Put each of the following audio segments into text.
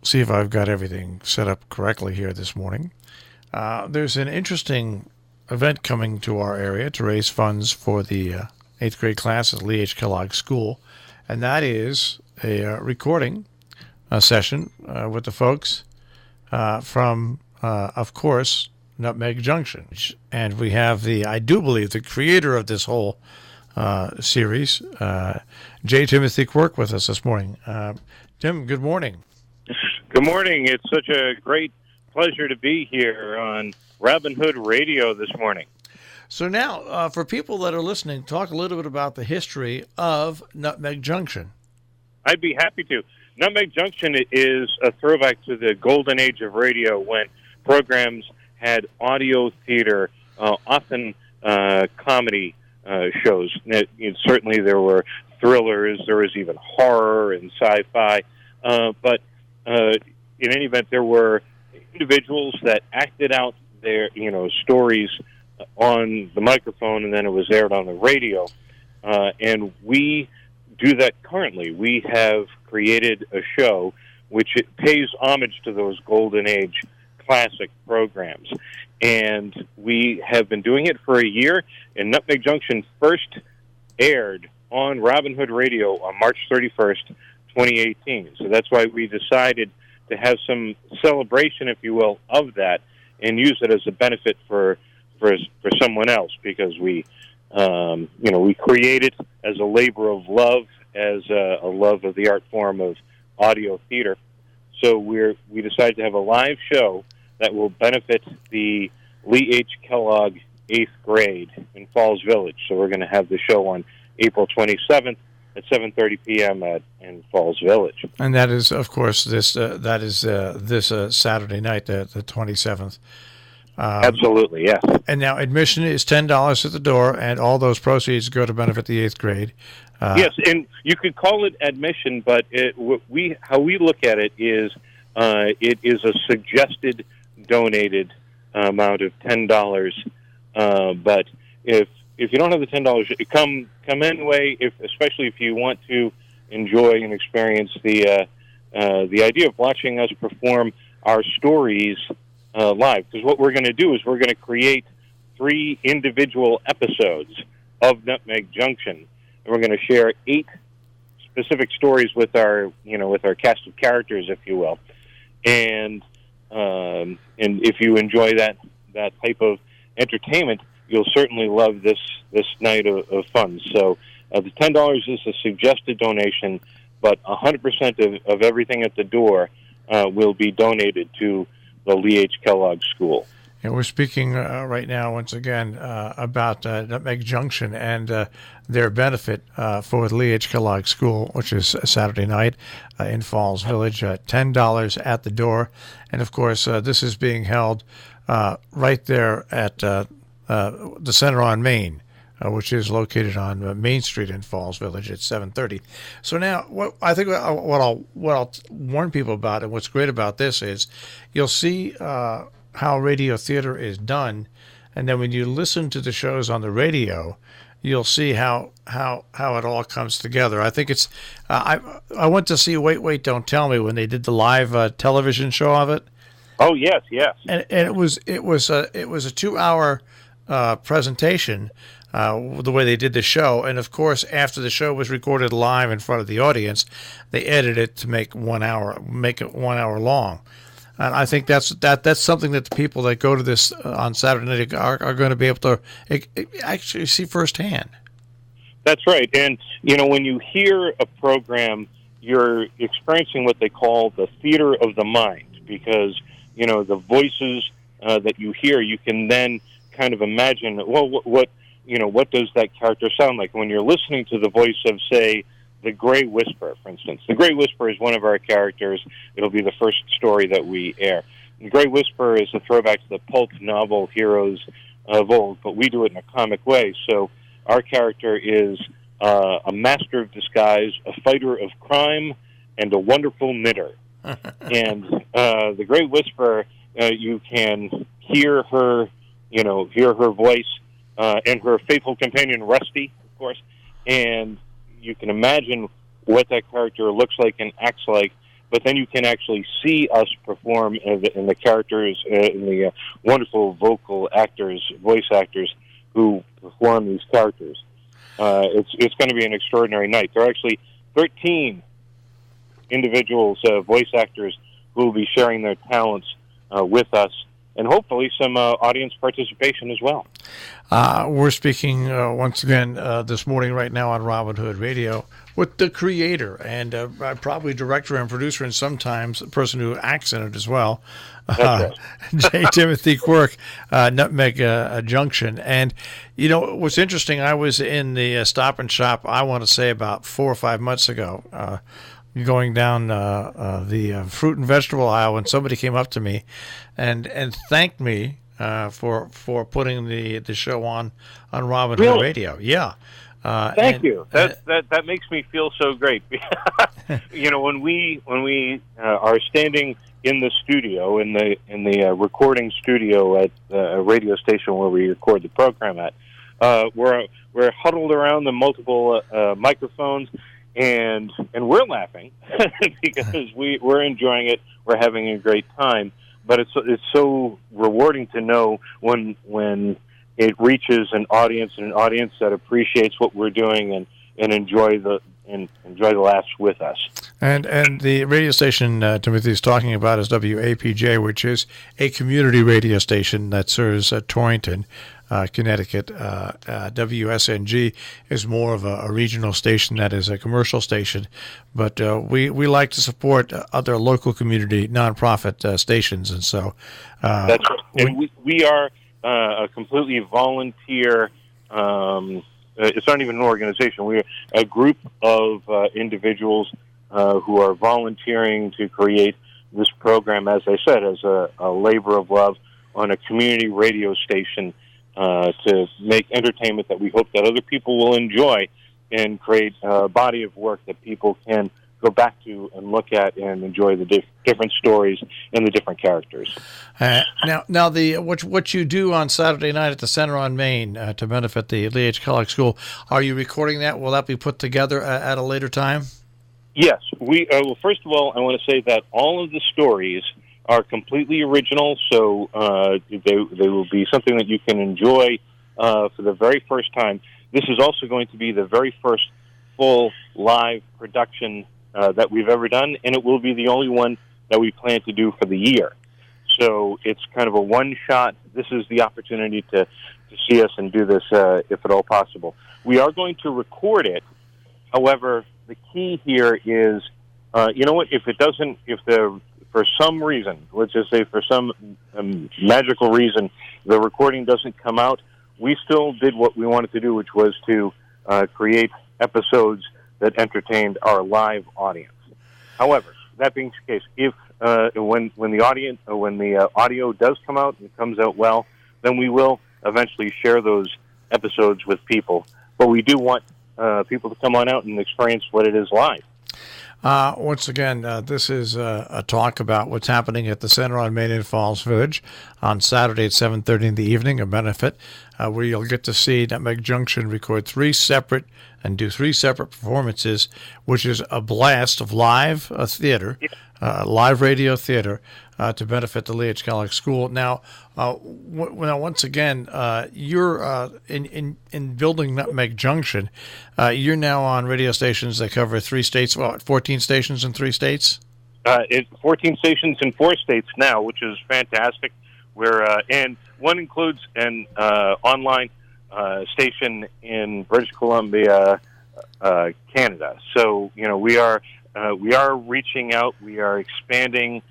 see if I've got everything set up correctly here this morning. There's an interesting event coming to our area to raise funds for the 8th grade class at Lee Kellogg School, and that is a recording session with the folks from, of course, Nutmeg Junction. And we have I do believe, the creator of this whole series, J. Timothy Quirk, with us this morning. Tim, good morning. Good morning. It's such a great pleasure to be here on Robin Hood Radio this morning. So now, for people that are listening, talk a little bit about the history of Nutmeg Junction. I'd be happy to. Nutmeg Junction is a throwback to the golden age of radio when programs had audio theater, often comedy shows. Certainly there were thrillers, there was even horror and sci-fi, but in any event, there were individuals that acted out their stories on the microphone, and then it was aired on the radio. And we do that currently. We have created a show which pays homage to those golden age classic programs. And we have been doing it for a year, and Nutmeg Junction first aired on Robin Hood Radio on March 31st, 2018. So that's why we decided to have some celebration, if you will, of that, and use it as a benefit for someone else, because we create it as a labor of love, as a love of the art form of audio theater. So we decided to have a live show that will benefit the Lee H. Kellogg 8th grade in Falls Village. So we're going to have the show on April 27th at 7:30 p.m. in Falls Village. And that is, of course, this Saturday night, the 27th. Absolutely, yes. And now admission is $10 at the door, and all those proceeds go to benefit the 8th grade. Yes, and you could call it admission, but how we look at it is a suggested donated amount of $10. But if you don't have the $10, come anyway. Especially if you want to enjoy and experience the idea of watching us perform our stories live. Because what we're going to do is we're going to create 3 individual episodes of Nutmeg Junction, and we're going to share 8 specific stories with our cast of characters, if you will. And if you enjoy that type of entertainment, you'll certainly love this night of fun. So the $10 is a suggested donation, but 100% of everything at the door will be donated to the Lee H. Kellogg School. And we're speaking right now, once again, about Nutmeg Junction and their benefit for the Lee H. Kellogg School, which is Saturday night in Falls Village, $10 at the door. And, of course, this is being held right there at the Center on Main, which is located on Main Street in Falls Village at 7:30. So now, what I'll warn people about, and what's great about this is you'll see how radio theater is done, and then when you listen to the shows on the radio, you'll see how it all comes together. I think it's I went to see Wait, Don't Tell Me when they did the live television show of it. Oh yes, and it was a 2-hour presentation. The way they did the show, and of course, after the show was recorded live in front of the audience, they edited it to make it 1 hour long. And I think that's something that the people that go to this on Saturday night are going to be able to actually see firsthand. That's right. And, when you hear a program, you're experiencing what they call the theater of the mind, because, the voices that you hear, you can then kind of imagine, well, what does that character sound like? When you're listening to the voice of, say, the Gray Whisperer, for instance. The Gray Whisperer is one of our characters. It'll be the first story that we air. The Gray Whisperer is a throwback to the pulp novel heroes of old, but we do it in a comic way. So our character is a master of disguise, a fighter of crime, and a wonderful knitter. And the Gray Whisperer, you can hear her voice, and her faithful companion, Rusty, of course, and you can imagine what that character looks like and acts like but then you can actually see us perform in the characters, in the wonderful voice actors who perform these characters. It's going to be an extraordinary night. There are actually 13 individuals, voice actors, who will be sharing their talents with us, and hopefully some audience participation as well. We're speaking once again this morning right now on Robin Hood Radio with the creator and probably director and producer, and sometimes the person who acts in it as well, J. Timothy Quirk, Nutmeg Junction. And, you know, what's interesting, I was in the Stop and Shop, I want to say about 4 or 5 months ago, going down the fruit and vegetable aisle, and somebody came up to me and thanked me for putting the show on Robin Hood Radio. Yeah. Thank you. That makes me feel so great. You know, when we are standing in the studio, in the recording studio at a radio station where we record the program at, we're huddled around the multiple microphones, and we're laughing because we're enjoying it. We're having a great time. But it's so rewarding to know when it reaches an audience that appreciates what we're doing and enjoy the laughs with us. And the radio station Timothy's talking about is WAPJ, which is a community radio station that serves Torrington, Connecticut. WSNG is more of a regional station that is a commercial station, but we like to support other local community nonprofit stations, and so that's right. And we are a completely volunteer. It's not even an organization. We're a group of individuals who are volunteering to create this program, as I said, as a labor of love on a community radio station to make entertainment that we hope that other people will enjoy and create a body of work that people can go back to and look at and enjoy the different stories and the different characters. Now, what you do on Saturday night at the Center on Main to benefit the Lee Kellogg School, are you recording that? Will that be put together at a later time? Yes. Well, first of all, I want to say that all of the stories are completely original, so they will be something that you can enjoy for the very first time. This is also going to be the very first full live production that we've ever done, and it will be the only one that we plan to do for the year. So it's kind of a one-shot. This is the opportunity to see us and do this if at all possible. We are going to record it. However, the key here is, you know what, for some reason, let's just say for some magical reason, the recording doesn't come out, we still did what we wanted to do, which was to create episodes that entertained our live audience. However, that being the case, if when the audio does come out and comes out well, then we will eventually share those episodes with people. But we do want people to come on out and experience what it is live. Once again, this is a talk about what's happening at the Center on Main in Falls Village on Saturday at 7:30 in the evening, a benefit where you'll get to see Nutmeg Junction record three separate performances, which is a blast of live theater, live radio theater to benefit the Lee Kellogg School. Now, once again, you're in building Nutmeg Junction. You're now on radio stations that cover 3 states. 14 stations in 3 states. It's 14 stations in 4 states now, which is fantastic. And one includes an online station in British Columbia, Canada. So we are reaching out. We are expanding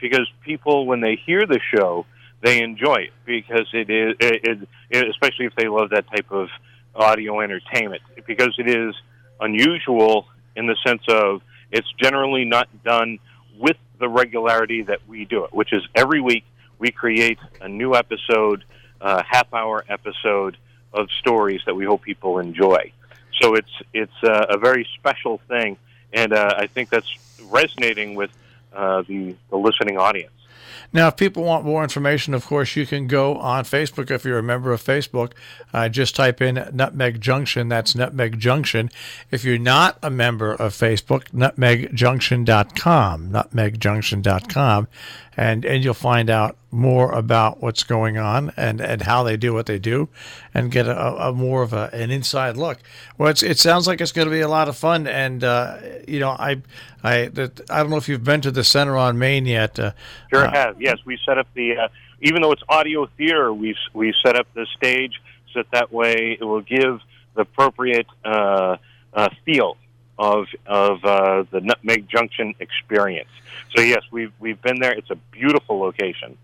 because people, when they hear the show, they enjoy it because it is, especially if they love that type of audio entertainment, because it is unusual in the sense of it's generally not done with the regularity that we do it, which is every week we create a new episode, half-hour episode of stories that we hope people enjoy. So it's a very special thing, and I think that's resonating with the listening audience. Now, if people want more information, of course, you can go on Facebook. If you're a member of Facebook, just type in Nutmeg Junction. That's Nutmeg Junction. If you're not a member of Facebook, nutmegjunction.com, nutmegjunction.com, and you'll find out more about what's going on and how they do what they do, and get a more of an inside look. Well, it sounds like it's going to be a lot of fun, and I don't know if you've been to the Center on Main yet. Sure have. Yes, we set up the even though it's audio theater, we set up the stage so that way it will give the appropriate feel of the Nutmeg Junction experience. So yes, we've been there. It's a beautiful location.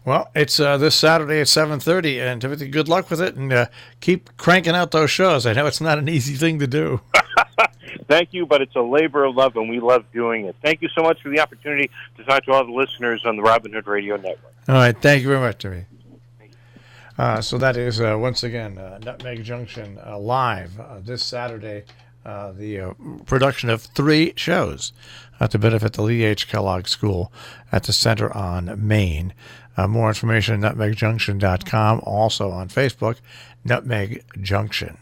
Well, it's this Saturday at 7:30, and Timothy, good luck with it, and keep cranking out those shows. I know it's not an easy thing to do. Thank you, but it's a labor of love, and we love doing it. Thank you so much for the opportunity to talk to all the listeners on the Robin Hood Radio Network. All right, thank you very much, Timothy. So that is, once again, Nutmeg Junction live this Saturday, the production of 3 shows to benefit the Lee H. Kellogg School at the Center on Main. More information at nutmegjunction.com, also on Facebook, Nutmeg Junction.